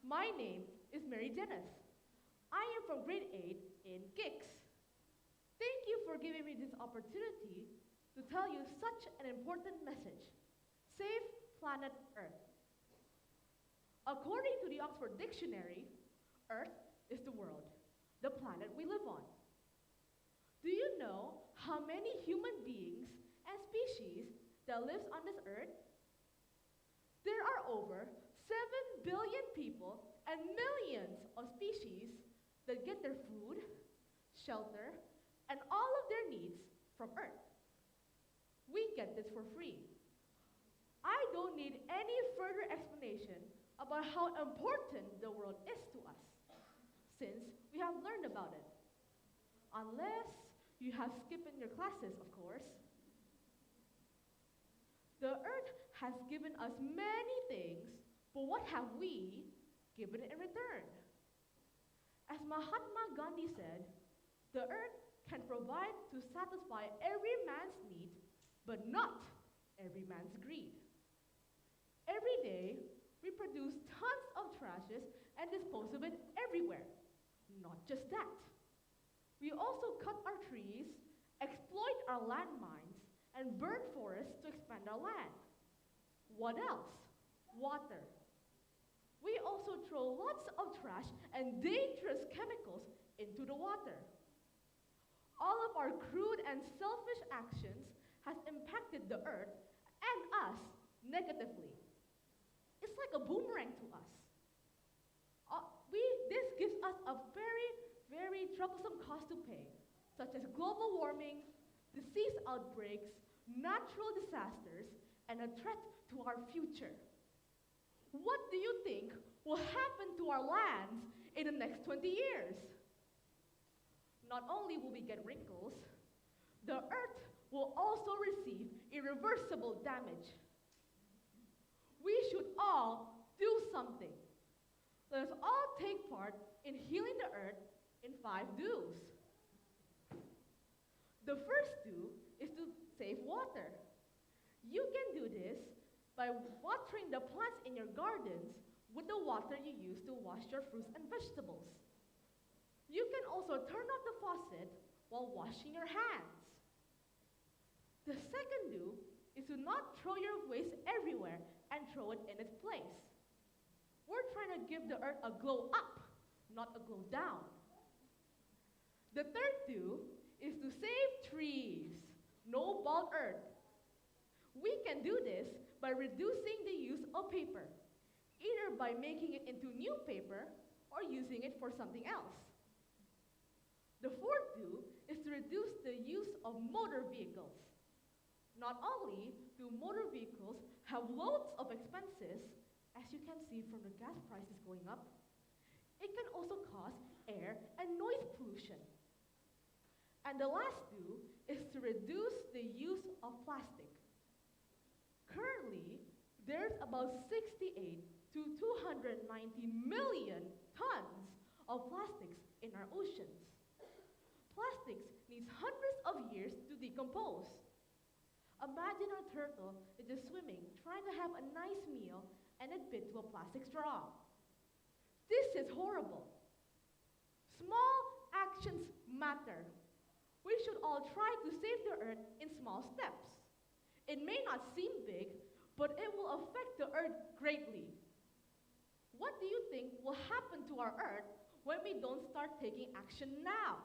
My name is Mary Dennis. I am from grade 8 in KiCS. Thank you for giving me this opportunity to tell you such an important message. Save planet Earth. According to the Oxford Dictionary, Earth is the world, the planet we live on. Do you know how many human beings and species that lives on this Earth? There are over 7 billion people and millions of species that get their food, shelter, and all of their needs from Earth. We get this for free. I don't need any further explanation about how important the world is to us, since we have learned about it. Unless you have skipped in your classes, of course. The Earth has given us many things, but what have we given it in return? As Mahatma Gandhi said, the Earth can provide to satisfy every man's need, but not every man's greed. Every day, we produce tons of trashes and dispose of it everywhere. Not just that. We also cut our trees, exploit our landmines, and burn forests to expand our land. What else? Water. We also throw lots of trash and dangerous chemicals into the water. All of our crude and selfish actions has impacted the Earth and us negatively. It's like a boomerang to us. This gives us a very, very troublesome cost to pay, such as global warming, disease outbreaks, natural disasters, and a threat to our future. What do you think will happen to our lands in the next 20 years? Not only will we get wrinkles, the Earth will also receive irreversible damage. We should all do something. Let us all take part in healing the Earth in 5 do's. The first do is to save water. You can do this by watering the plants in your gardens with the water you use to wash your fruits and vegetables. You can also turn off the faucet while washing your hands. The second do is to not throw your waste everywhere and throw it in its place. We're trying to give the Earth a glow up, not a glow down. The third do is to save trees. No bald Earth. We can do this by reducing the use of paper, either by making it into new paper or using it for something else. The fourth do is to reduce the use of motor vehicles. Not only do motor vehicles have loads of expenses, as you can see from the gas prices going up, it can also cause air and noise pollution. And the last do is to reduce the use of plastic. Currently, there's about 68 to 290 million tons of plastics in our oceans. Plastics needs hundreds of years to decompose. Imagine a turtle that is swimming, trying to have a nice meal, and it bit to a plastic straw. This is horrible. Small actions matter. We should all try to save the Earth in small steps. It may not seem big, but it will affect the Earth greatly. What do you think will happen to our Earth when we don't start taking action now?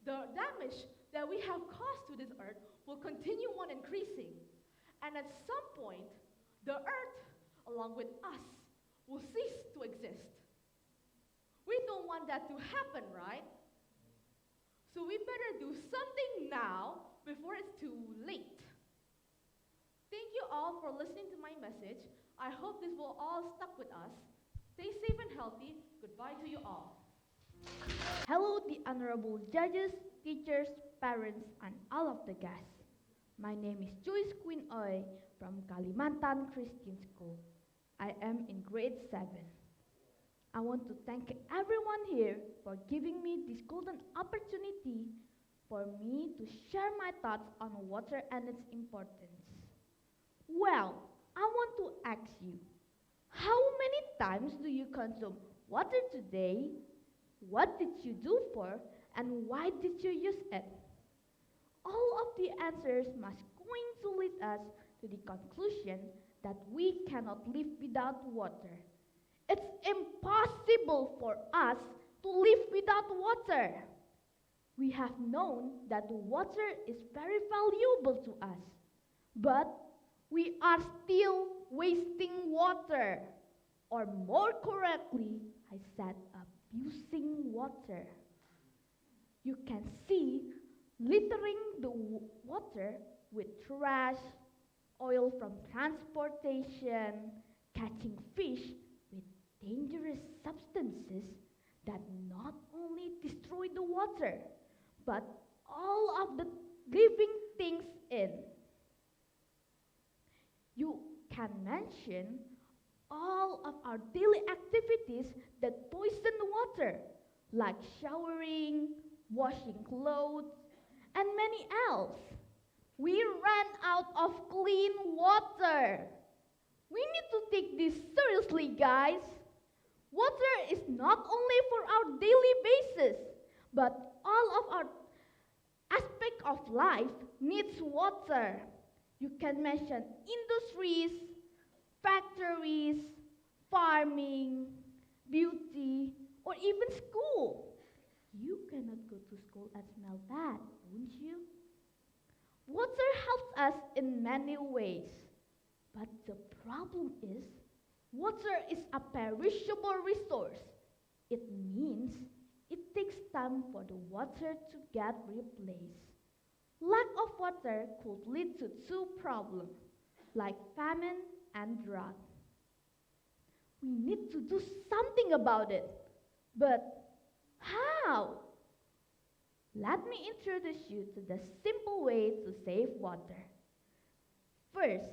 The damage that we have caused to this Earth will continue on increasing. And at some point, the Earth, along with us, will cease to exist. We don't want that to happen, right? So we better do something now before it's too late. Thank you all for listening to my message. I hope this will all stuck with us. Stay safe and healthy. Goodbye to you all. Hello, the honorable judges, teachers, parents, and all of the guests. My name is Joyce Queen Oy from Kalimantan Christian School. I am in grade 7. I want to thank everyone here for giving me this golden opportunity for me to share my thoughts on water and its importance. Well, I want to ask you, How many times do you consume water today? What did you do for, and why did you use it? All of the answers must going to lead us to the conclusion that we cannot live without water. It's impossible for us to live without water. We have known that water is very valuable to us, but we are still wasting water. Or more correctly, I said abusing water. You can see littering the water with trash, oil from transportation, catching fish with dangerous substances that not only destroy the water, but all of the living things in. You can mention all of our daily activities that poison water, like showering, washing clothes, and many else. We ran out of clean water. We need to take this seriously, guys. Water is not only for our daily basis, but all of our aspect of life needs water. You can mention industries, factories, farming, beauty, or even school. You cannot go to school and smell bad, won't you? Water helps us in many ways, but the problem is, water is a perishable resource. It means it takes time for the water to get replaced. Lack of water could lead to two problems, like famine and drought. We need to do something about it. But how? Let me introduce you to the simple way to save water. First,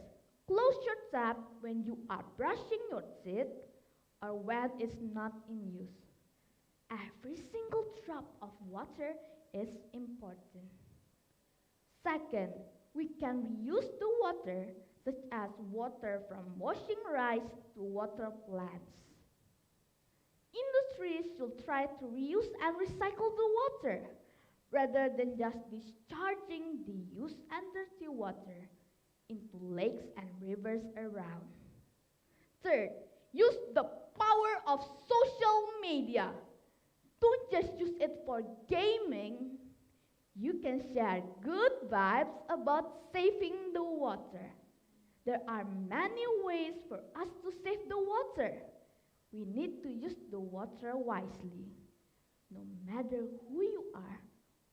close your tap when you are brushing your teeth or when it's not in use. Every single drop of water is important. Second, we can reuse the water, such as water from washing rice to water plants. Industries should try to reuse and recycle the water, rather than just discharging the used and dirty water into lakes and rivers around. Third, use the power of social media. Don't just use it for gaming. You can share good vibes about saving the water. There are many ways for us to save the water. We need to use the water wisely. No matter who you are,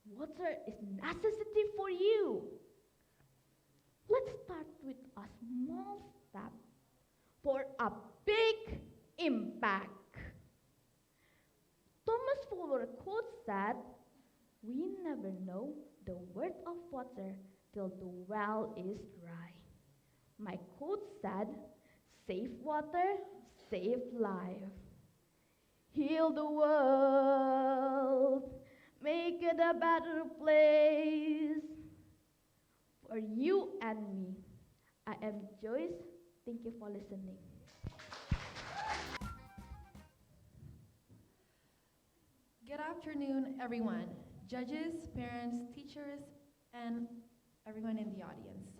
water is necessity for you. Let's start with a small step for a big impact. Thomas Fuller quote said, "We never know the worth of water till the well is dry." My quote said, "Save water, save life. Heal the world, make it a better place for you and me." I am Joyce. Thank you for listening. Good afternoon, everyone. Judges, parents, teachers, and everyone in the audience.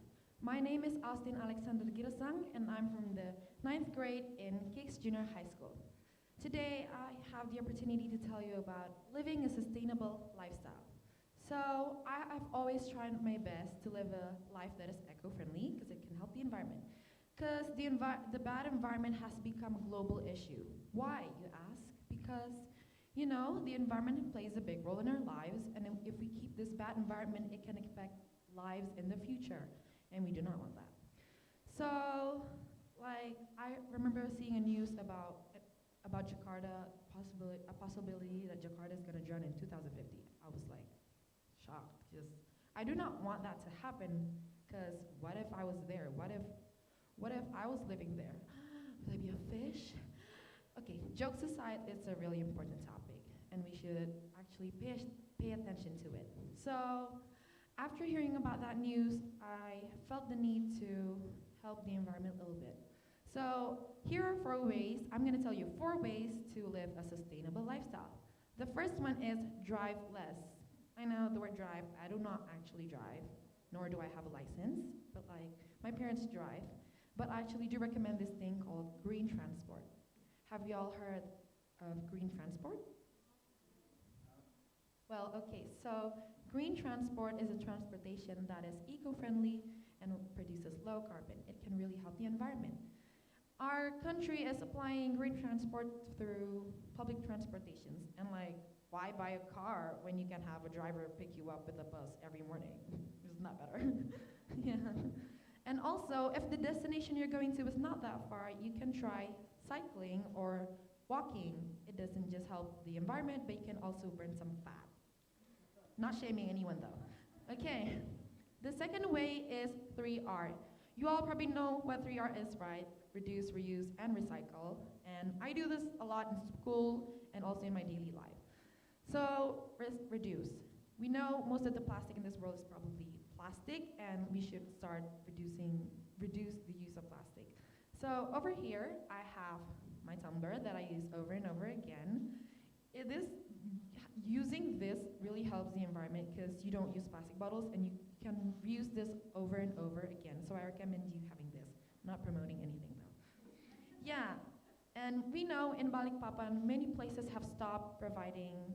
My name is Austin Alexander Girasang, and I'm from the 9th grade in KiCS Junior High School. Today, I have the opportunity to tell you about living a sustainable lifestyle. So, I've always tried my best to live a life that is eco-friendly, because it can help the environment. Because the bad environment has become a global issue. Why, you ask? Because the environment plays a big role in our lives, and if we keep this bad environment, it can affect lives in the future, and we do not want that. So, I remember seeing a news about Jakarta, a possibility that Jakarta is going to drown in 2050. I was shocked, because I do not want that to happen, because what if I was there? What if I was living there? Would I be a fish? Okay, jokes aside, it's a really important topic, and we should actually pay attention to it. So, after hearing about that news, I felt the need to help the environment a little bit. So here are 4 ways. I'm going to tell you 4 ways to live a sustainable lifestyle. The first one is drive less. I know the word drive, I do not actually drive, nor do I have a license, but like my parents drive. But I actually do recommend this thing called green transport. Have you all heard of green transport? Well, okay, so green transport is a transportation that is eco-friendly and produces low carbon. It can really help the environment. Our country is applying green transport through public transportations, and like, why buy a car when you can have a driver pick you up with a bus every morning? Isn't that better? Yeah. And also, if the destination you're going to is not that far, you can try cycling or walking. It doesn't just help the environment, but you can also burn some fat. Not shaming anyone though. Okay, the second way is 3R. You all probably know what 3R is, right? Reduce, reuse, and recycle. And I do this a lot in school and also in my daily life. So, reduce. We know most of the plastic in this world is probably plastic, and we should start reduce the use of plastic. So over here, I have my tumbler that I use over and over again. Using this really helps the environment because you don't use plastic bottles and you can reuse this over and over again. So I recommend you having this. Not promoting anything though. Yeah, and we know in Balikpapan, many places have stopped providing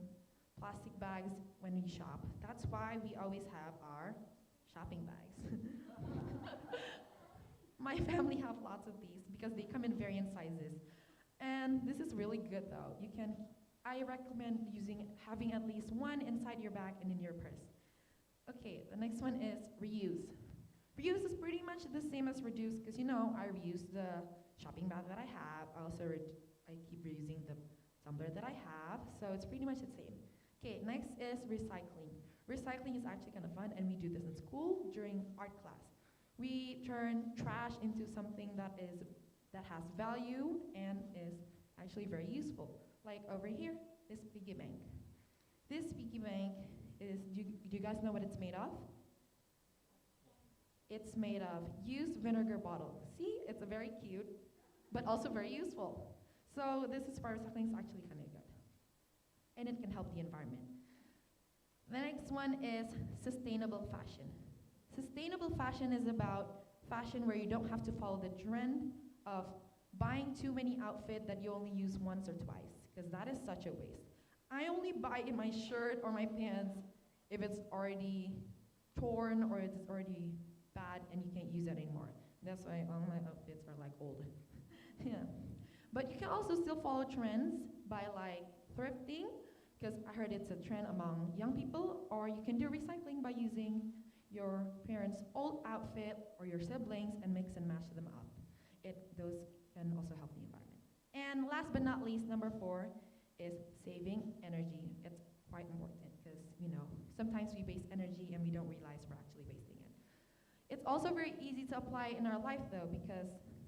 plastic bags when we shop. That's why we always have our shopping bags. My family have lots of these because they come in variant sizes. And this is really good though. I recommend having at least one inside your bag and in your purse. Okay, the next one is reuse. Reuse is pretty much the same as reduce because I reuse the shopping bag that I have. I keep reusing the tumbler that I have, so it's pretty much the same. Okay, next is recycling. Recycling is actually kind of fun, and we do this in school during art class. We turn trash into something that has value and is actually very useful. Like over here, this piggy bank. This piggy bank is, do you guys know what it's made of? It's made of used vinegar bottle. See, it's very cute, but also very useful. So this is for recycling, is actually kind of good. And it can help the environment. The next one is sustainable fashion. Sustainable fashion is about fashion where you don't have to follow the trend of buying too many outfits that you only use once or twice, because that is such a waste. I only buy in my shirt or my pants if it's already torn or it's already bad and you can't use it anymore. That's why all my outfits are like old. Yeah. But you can also still follow trends by like thrifting, because I heard it's a trend among young people, or you can do recycling by using your parents' old outfit or your siblings and mix and match them up. Those can also help the environment. And last but not least, number 4 is saving energy. It's quite important because, sometimes we waste energy and we don't realize we're actually wasting it. It's also very easy to apply in our life though, because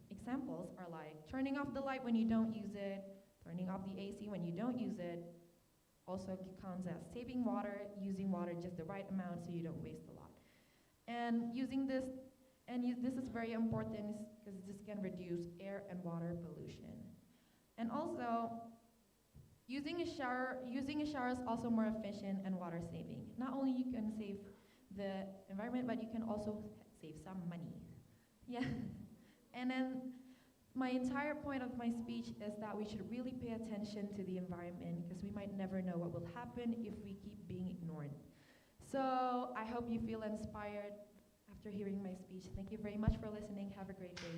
examples are like turning off the light when you don't use it, turning off the AC when you don't use it. Also counts as saving water, using water just the right amount so you don't waste a lot. And using this, this is very important because this can reduce air and water pollution. And also, using a shower is also more efficient and water saving. Not only you can save the environment, but you can also save some money. Yeah. And then my entire point of my speech is that we should really pay attention to the environment because we might never know what will happen if we keep being ignored. So I hope you feel inspired after hearing my speech. Thank you very much for listening. Have a great day.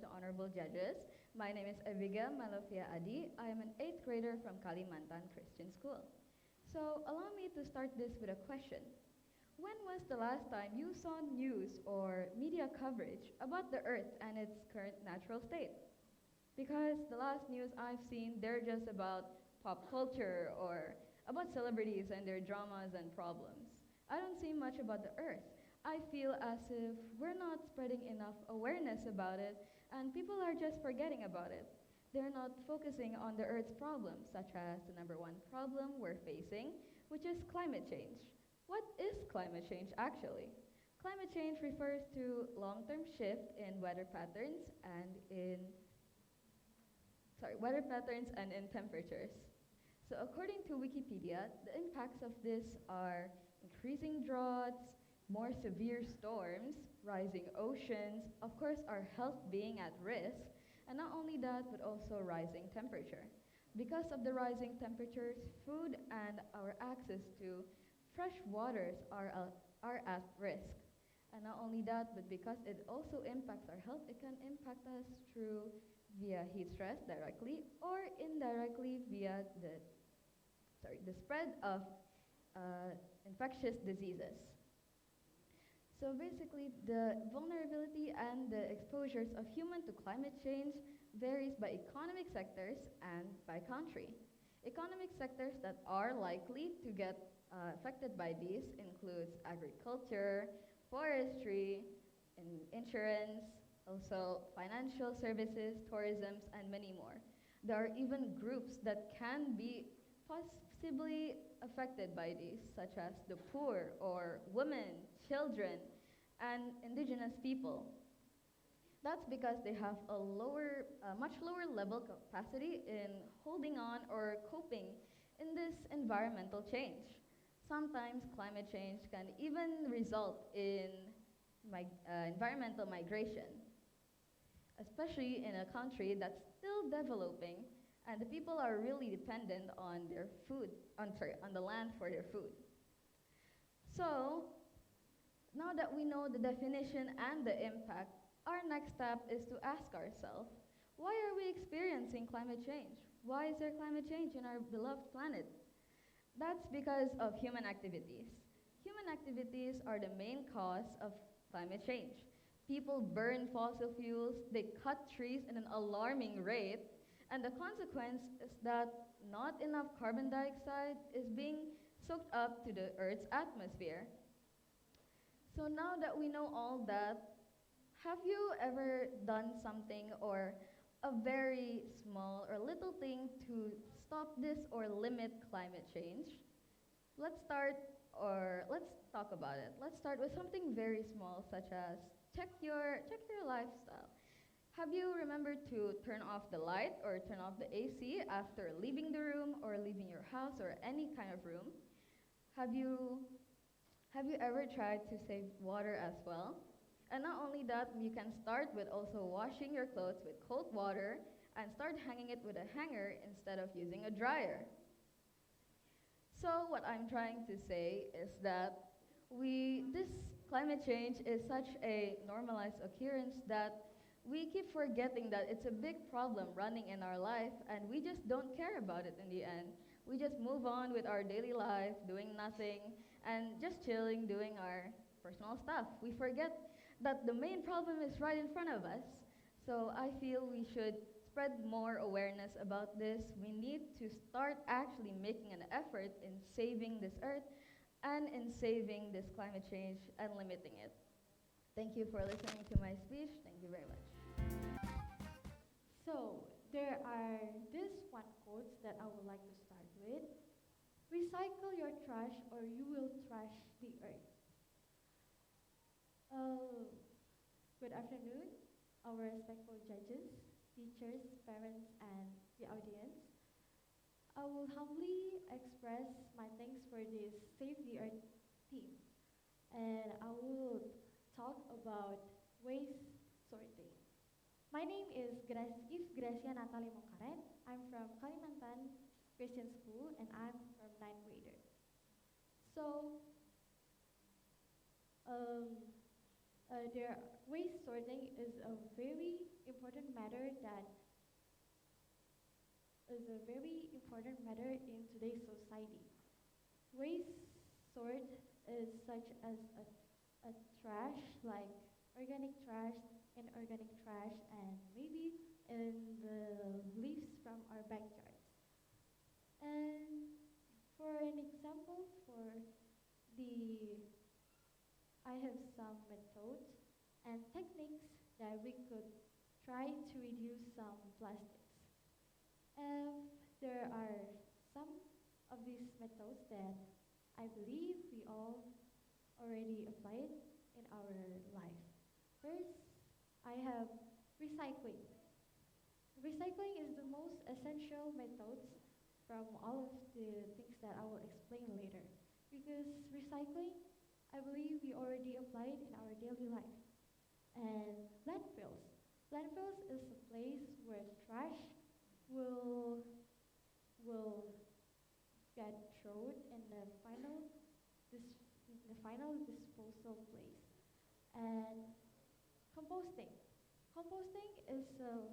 The honorable judges, my name is Abigail Malofia Adi. I am an 8th grader from Kalimantan Christian School. So allow me to start this with a question. When was the last time you saw news or media coverage about the Earth and its current natural state? Because the last news I've seen, they're just about pop culture or about celebrities and their dramas and problems. I don't see much about the Earth. I feel as if we're not spreading enough awareness about it and people are just forgetting about it. They're not focusing on the Earth's problems, such as the number 1 problem we're facing, which is climate change. What is climate change actually? climate change refers to long-term shift in weather patterns and in temperatures. So according to Wikipedia, the impacts of this are increasing droughts, more severe storms, rising oceans, of course our health being at risk, and not only that, but also rising temperature. Because of the rising temperatures, food and our access to fresh waters are at risk. And not only that, but because it also impacts our health, it can impact us through via heat stress directly or indirectly via the spread of infectious diseases. So basically, the vulnerability and the exposures of human to climate change varies by economic sectors and by country. Economic sectors that are likely to get affected by these includes agriculture, forestry, insurance, also financial services, tourism, and many more. There are even groups that can be possibly affected by these, such as the poor or women, children, and indigenous people. That's because they have a much lower level capacity in holding on or coping in this environmental change. Sometimes climate change can even result in environmental migration, especially in a country that's still developing and the people are really dependent on on the land for their food. So, now that we know the definition and the impact, our next step is to ask ourselves, why are we experiencing climate change? Why is there climate change in our beloved planet? That's because of human activities. Human activities are the main cause of climate change. People burn fossil fuels, they cut trees at an alarming rate, and the consequence is that not enough carbon dioxide is being soaked up to the Earth's atmosphere. So now that we know all that, have you ever done something or a very small or little thing to stop this or limit climate change? Let's talk about it. Let's start with something very small, such as check your lifestyle. Have you remembered to turn off the light or turn off the AC after leaving the room or leaving your house or any kind of room? Have you ever tried to save water as well? And not only that, you can start with also washing your clothes with cold water and start hanging it with a hanger instead of using a dryer. So what I'm trying to say is that this climate change is such a normalized occurrence that we keep forgetting that it's a big problem running in our life and we just don't care about it in the end. We just move on with our daily life, doing nothing, and just chilling, doing our personal stuff. We forget that the main problem is right in front of us. So I feel we should spread more awareness about this. We need to start actually making an effort in saving this earth and in saving this climate change and limiting it. Thank you for listening to my speech. Thank you very much. So, there are this one quotes that I would like to start with. Recycle your trash or you will trash the earth. Good afternoon, our respectful judges, teachers, parents, and the audience. I will humbly express my thanks for this Save the Earth team. And I will talk about waste sorting. My name is Gracia Natalie Mongkaret. I'm from Kalimantan Christian School and I'm from 9th grader. So, waste sorting is a very important matter in today's society. Waste sort is such as a trash like organic trash, inorganic trash, and maybe in the leaves from our backyards. And for an example, I have some methods and techniques that we could try to reduce some plastics. There are some of these methods that I believe we all already applied in our life. First, I have recycling. Recycling is the most essential methods from all of the things that I will explain later. Because recycling, I believe we already apply it in our daily life. And landfills. Landfills is a place where trash will will get thrown in the final disposal place. And composting. Composting is a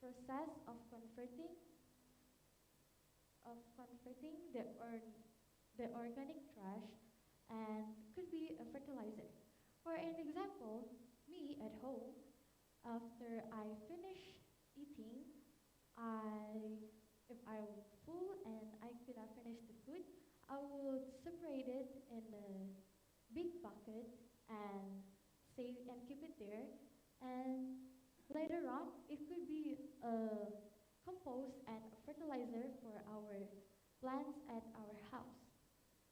process of converting the organic trash and could be a fertilizer. For an example, me at home, after I finish eating, if I'm full and I cannot finish the food, I will separate it in a big bucket and save and keep it there. And later on, it could be a compost and a fertilizer for our plants at our house.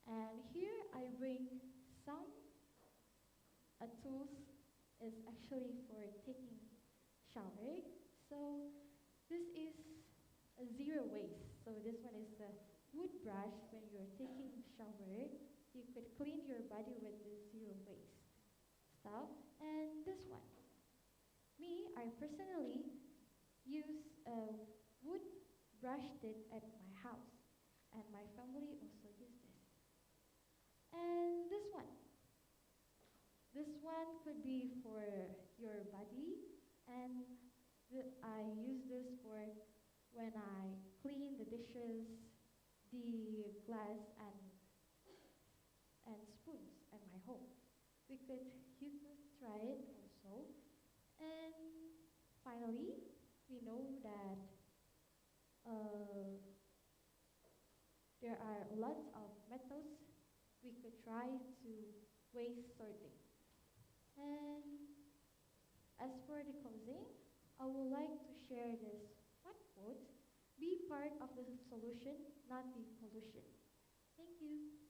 And here I bring some tools is actually for taking shower. So this is a zero waste. So this one is a wood brush. When you're taking shower, you could clean your body with the zero waste stuff. And this one, me, I personally use a wood brush it at my house, and my family also use this. And this one could be for your body, and I use this for when I clean the dishes, the glass, and spoons at my home. You could try it also. And finally, we know that there are lots of methods we could try to waste sorting. And as for the closing, I would like to share this one quote: be part of the solution, not the pollution. Thank you.